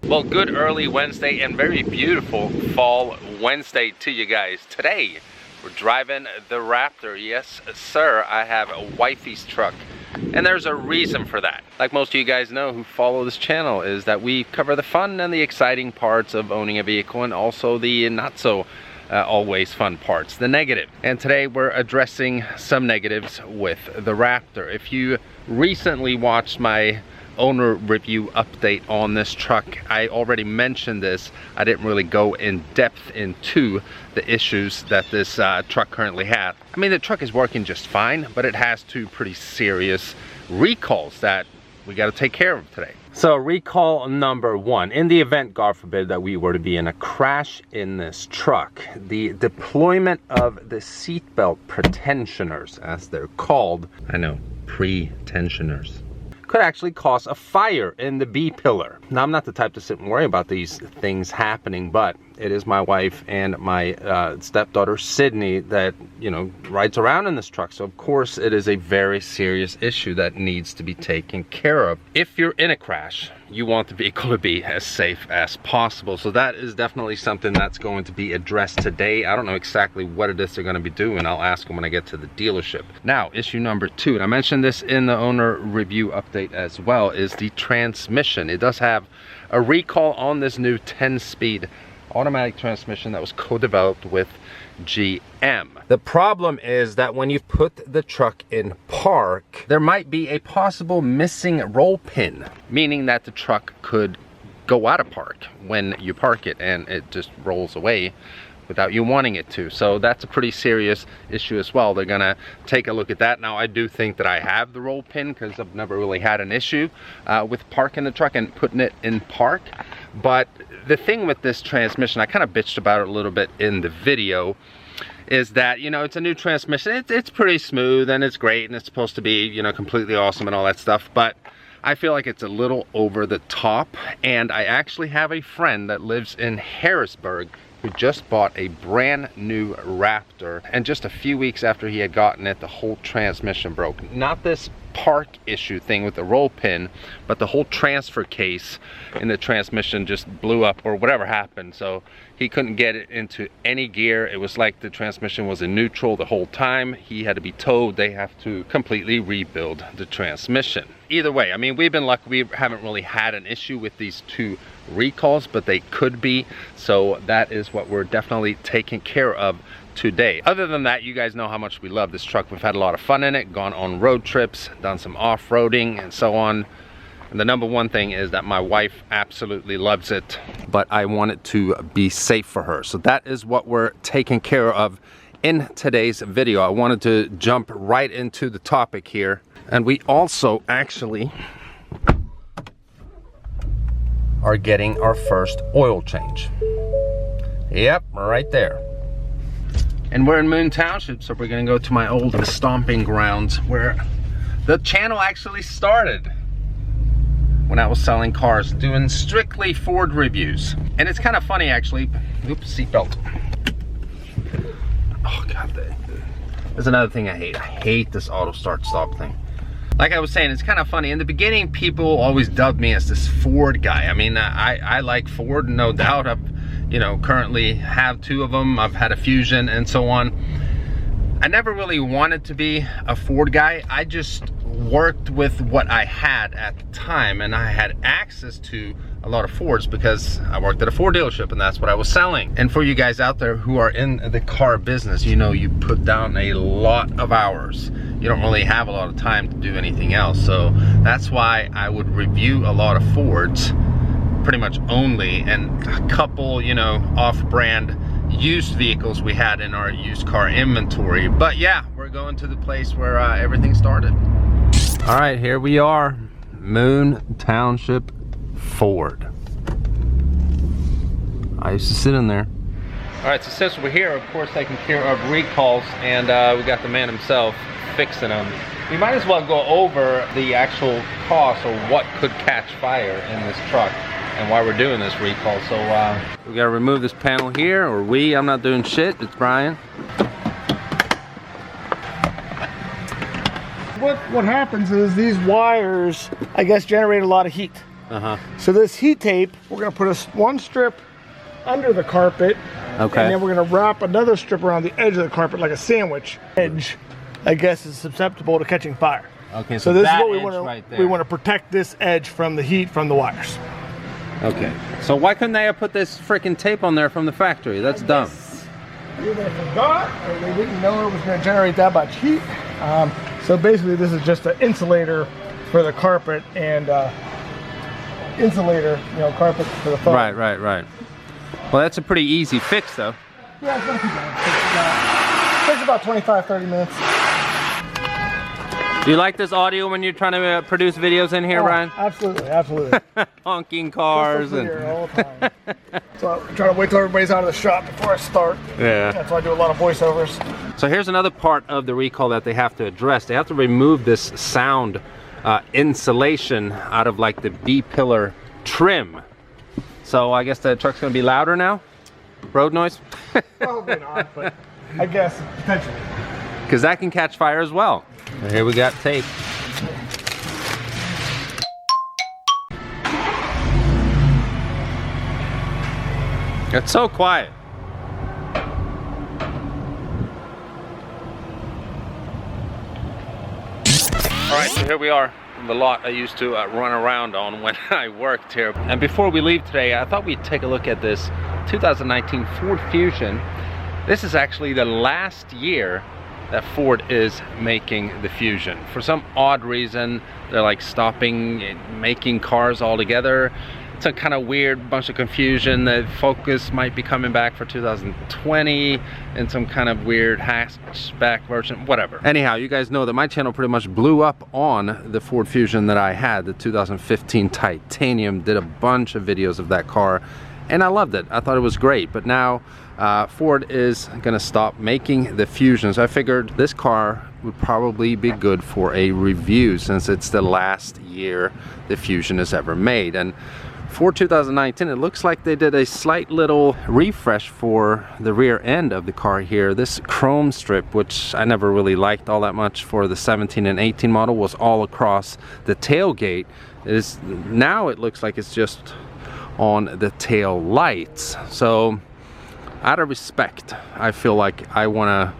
Well, good early Wednesday and very beautiful fall Wednesday to you guys. Today, we're driving the Raptor. Yes, sir, I have a wifey's truck. And there's a reason for that. Like most of you guys know who follow this channel, is that we cover the fun and the exciting parts of owning a vehicle, and also the not so always fun parts, the negative. And today we're addressing some negatives with the Raptor. If you recently watched my owner review update on this truck, I already mentioned this. I didn't really go in depth into the issues that this truck currently has. I mean, the truck is working just fine, but it has two pretty serious recalls that we got to take care of today. So recall number one, in the event, God forbid, that we were to be in a crash in this truck, the deployment of the seatbelt pretensioners, as they're called, I know, pretensioners, could actually cause a fire in the B pillar. Now, I'm not the type to sit and worry about these things happening, but it is my wife and my stepdaughter Sydney that, you know, rides around in this truck. So of course it is a very serious issue that needs to be taken care of. If you're in a crash, you want the vehicle to be as safe as possible. So that is definitely something that's going to be addressed today. I don't know exactly what it is they're going to be doing. I'll ask them when I get to the dealership. Now, issue number two, and I mentioned this in the owner review update as well, is the transmission. It does have a recall on this new 10-speed automatic transmission that was co-developed with GM. The problem is that when you put the truck in park, there might be a possible missing roll pin, meaning that the truck could go out of park when you park it and it just rolls away without you wanting it to. So that's a pretty serious issue as well. They're gonna take a look at that. Now, I do think that I have the roll pin because I've never really had an issue with parking the truck and putting it in park. But the thing with this transmission, I kind of bitched about it a little bit in the video, is that, you know, it's a new transmission. It's pretty smooth and it's great and it's supposed to be, you know, completely awesome and all that stuff, but I feel like it's a little over the top. And I actually have a friend that lives in Harrisburg who just bought a brand new Raptor, and just a few weeks after he had gotten it, the whole transmission broke. Not this park issue thing with the roll pin, but the whole transfer case in the transmission just blew up or whatever happened. So he couldn't get it into any gear. It was like the transmission was in neutral the whole time. He had to be towed. They have to completely rebuild the transmission. Either way, I mean, we've been lucky. We haven't really had an issue with these two recalls, but they could be. So that is what we're definitely taking care of today. Other than that, you guys know how much we love this truck. We've had a lot of fun in it, gone on road trips, done some off-roading and so on. And the number one thing is that my wife absolutely loves it, but I want it to be safe for her. So that is what we're taking care of in today's video. I wanted to jump right into the topic here. And we also actually are getting our first oil change. Yep, right there. And we're in Moon Township, so we're gonna go to my old stomping grounds where the channel actually started, when I was selling cars, doing strictly Ford reviews. And it's kind of funny, actually. Oops, seatbelt. Oh God, there's another thing I hate. I hate this auto start stop thing. Like I was saying, it's kind of funny. In the beginning, people always dubbed me as this Ford guy. I mean, I like Ford, no doubt. I've, you know, currently have two of them. I've had a Fusion and so on. I never really wanted to be a Ford guy. I just worked with what I had at the time, and I had access to a lot of Fords because I worked at a Ford dealership and that's what I was selling. And for you guys out there who are in the car business, you know, you put down a lot of hours. You don't really have a lot of time to do anything else. So that's why I would review a lot of Fords, pretty much only, and a couple, you know, off-brand used vehicles we had in our used car inventory. But yeah, we're going to the place where everything started. All right, here we are, Moon Township Ford. I used to sit in there. All right, so since we're here, of course, taking care of recalls, and we got the man himself fixing them. We might as well go over the actual cost or what could catch fire in this truck and why we're doing this recall. So we gotta remove this panel here, or I'm not doing shit, it's Brian. What happens is these wires, I guess, generate a lot of heat. So this heat tape, we're gonna put one strip under the carpet, and then we're gonna wrap another strip around the edge of the carpet like a sandwich. Edge, I guess, is susceptible to catching fire. Okay, so this is what we want to we want to protect this edge from the heat from the wires. Okay, so why couldn't they have put this freaking tape on there from the factory? That's dumb. Either they forgot or they didn't know it was going to generate that much heat. So basically, this is just an insulator for the carpet and insulator, carpet for the foam. Right. Well, that's a pretty easy fix, though. Yeah, it's not too bad. It takes about 25-30 minutes. Do you like this audio when you're trying to produce videos in here, Brian? Absolutely. Honking cars and all the time. So I'm trying to wait till everybody's out of the shop before I start. Yeah. That's why I do a lot of voiceovers. So here's another part of the recall that they have to address. They have to remove this sound insulation out of like the B-pillar trim. So I guess the truck's gonna be louder now? Road noise? Probably not, but I guess potentially. Because that can catch fire as well. And here we got tape. It's so quiet. Alright, so here we are in the lot I used to run around on when I worked here. And before we leave today, I thought we'd take a look at this 2019 Ford Fusion. This is actually the last year that Ford is making the Fusion. For some odd reason, they're like stopping making cars altogether. It's a kind of weird bunch of confusion. The Focus might be coming back for 2020 in some kind of weird hatchback version, whatever. Anyhow, you guys know that my channel pretty much blew up on the Ford Fusion that I had, the 2015 Titanium. Did a bunch of videos of that car and I loved it. I thought it was great, but now Ford is gonna stop making the Fusion. So I figured this car would probably be good for a review since it's the last year the Fusion is ever made. And for 2019, it looks like they did a slight little refresh for the rear end of the car here. This chrome strip, which I never really liked all that much for the 17 and 18 model, was all across the tailgate. Now it looks like it's just on the tail lights. So out of respect, I feel like I want to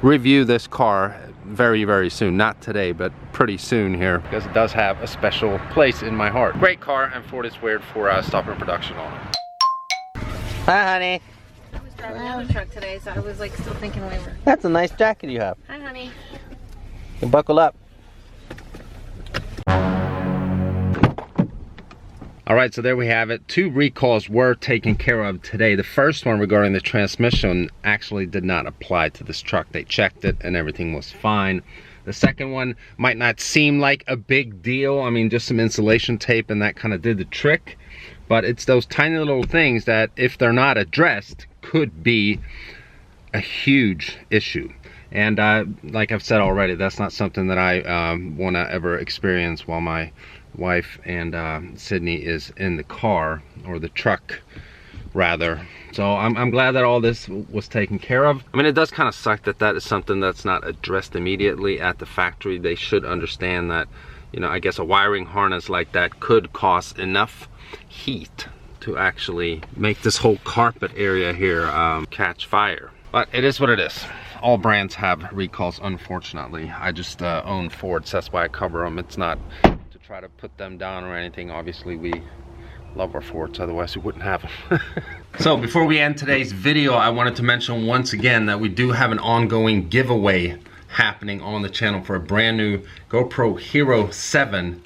review this car very, very soon. Not today, but pretty soon here, because it does have a special place in my heart. Great car, and Ford is weird for stopping production on it. Hi, honey. I was driving another truck today, so I was like still thinking we were. That's a nice jacket you have. Hi, honey. You buckle up. All right, so there we have it. 2 recalls were taken care of today. The first one regarding the transmission actually did not apply to this truck. They checked it and everything was fine. The second one might not seem like a big deal. I mean, just some insulation tape and that kind of did the trick. But it's those tiny little things that, if they're not addressed, could be a huge issue. And like I've said already, that's not something that I want to ever experience while my wife and Sydney is in the car, or the truck rather. So I'm glad that all this was taken care of. I mean, it does kind of suck that that is something that's not addressed immediately at the factory. They should understand that, you know, I guess a wiring harness like that could cause enough heat to actually make this whole carpet area here catch fire. But it is what it is. All brands have recalls, unfortunately. I just own Ford, so that's why I cover them. It's not to try to put them down or anything. Obviously, we love our Fords, otherwise we wouldn't have them. So before we end today's video, I wanted to mention once again that we do have an ongoing giveaway happening on the channel for a brand new GoPro Hero7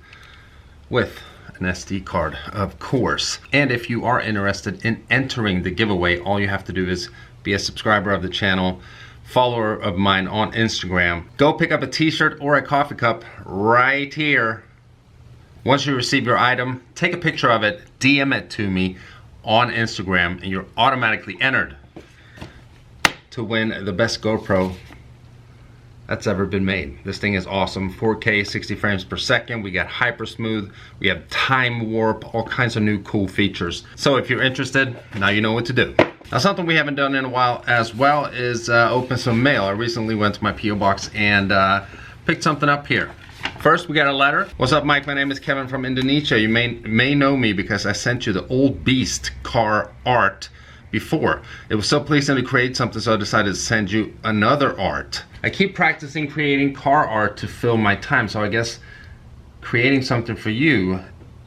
with an SD card, of course. And if you are interested in entering the giveaway, all you have to do is be a subscriber of the channel, follower of mine on Instagram. Go pick up a t-shirt or a coffee cup right here. Once you receive your item, take a picture of it, DM it to me on Instagram, and you're automatically entered to win the best GoPro that's ever been made. This thing is awesome. 4K, 60 frames per second. We got hyper smooth. We have time warp, all kinds of new cool features. So if you're interested, now you know what to do. Now, something we haven't done in a while as well is open some mail. I recently went to my PO box and picked something up here. First, we got a letter. What's up, Mike? My name is Kevin from Indonesia. You may know me because I sent you the old beast car art before. It was so pleasing to create something, so I decided to send you another art. I keep practicing creating car art to fill my time, so I guess creating something for you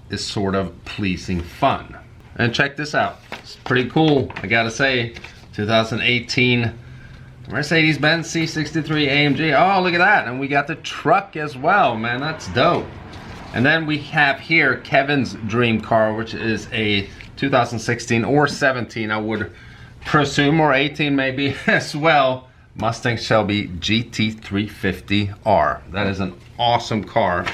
is sort of pleasing fun. And check this out. It's pretty cool, I gotta say. 2018 Mercedes-Benz C63 AMG. Oh, look at that. And we got the truck as well, man. That's dope. And then we have here Kevin's dream car, which is a 2016 or 17, I would presume, or 18 maybe as well. Mustang Shelby GT350R. That is an awesome car,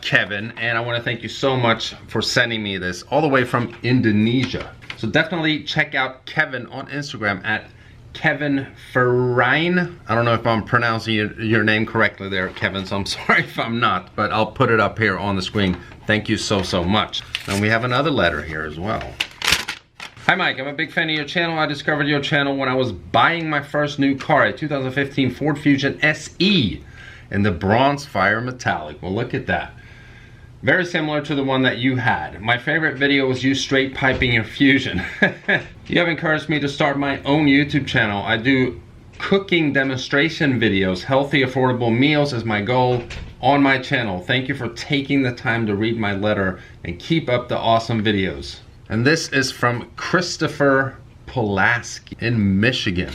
Kevin. And I want to thank you so much for sending me this all the way from Indonesia. So definitely check out Kevin on Instagram at Kevin Ferrari. I don't know if I'm pronouncing your name correctly there, Kevin, so I'm sorry if I'm not, but I'll put it up here on the screen. Thank you so much. And we have another letter here as well. Hi Mike, I'm a big fan of your channel. I discovered your channel when I was buying my first new car, a 2015 Ford Fusion SE in the bronze fire metallic. Well, look at that. Very similar to the one that you had. My favorite video was you straight piping your Fusion. You have encouraged me to start my own YouTube channel. I do cooking demonstration videos. Healthy, affordable meals is my goal on my channel. Thank you for taking the time to read my letter and keep up the awesome videos. And this is from Christopher Pulaski in Michigan.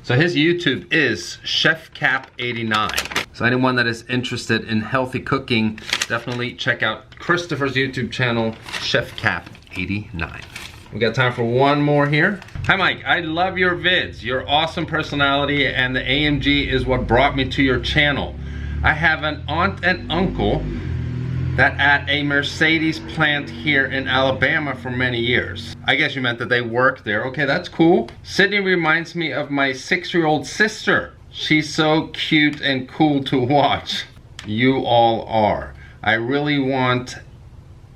So his YouTube is ChefCap89. So anyone that is interested in healthy cooking, definitely check out Christopher's YouTube channel, ChefCap89. We got time for one more here. Hi Mike, I love your vids. Your awesome personality and the AMG is what brought me to your channel. I have an aunt and uncle that at a Mercedes plant here in Alabama for many years. I guess you meant that they work there. Okay, that's cool. Sydney reminds me of my 6-year-old sister. She's so cute and cool to watch. You all are. I really want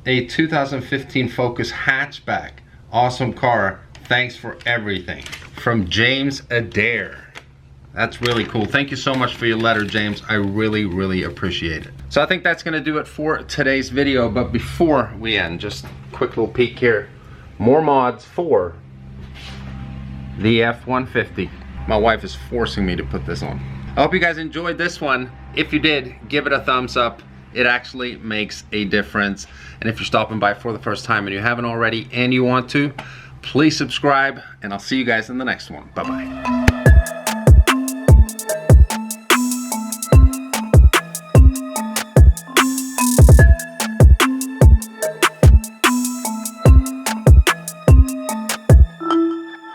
a 2015 Focus hatchback. Awesome car. Thanks for everything. From James Adair. That's really cool. Thank you so much for your letter, James. I really appreciate it. So I think that's gonna do it for today's video, but before we end, just a quick little peek here. More mods for the F-150. My wife is forcing me to put this on. I hope you guys enjoyed this one. If you did, give it a thumbs up. It actually makes a difference. And if you're stopping by for the first time and you haven't already and you want to, please subscribe, and I'll see you guys in the next one. Bye-bye.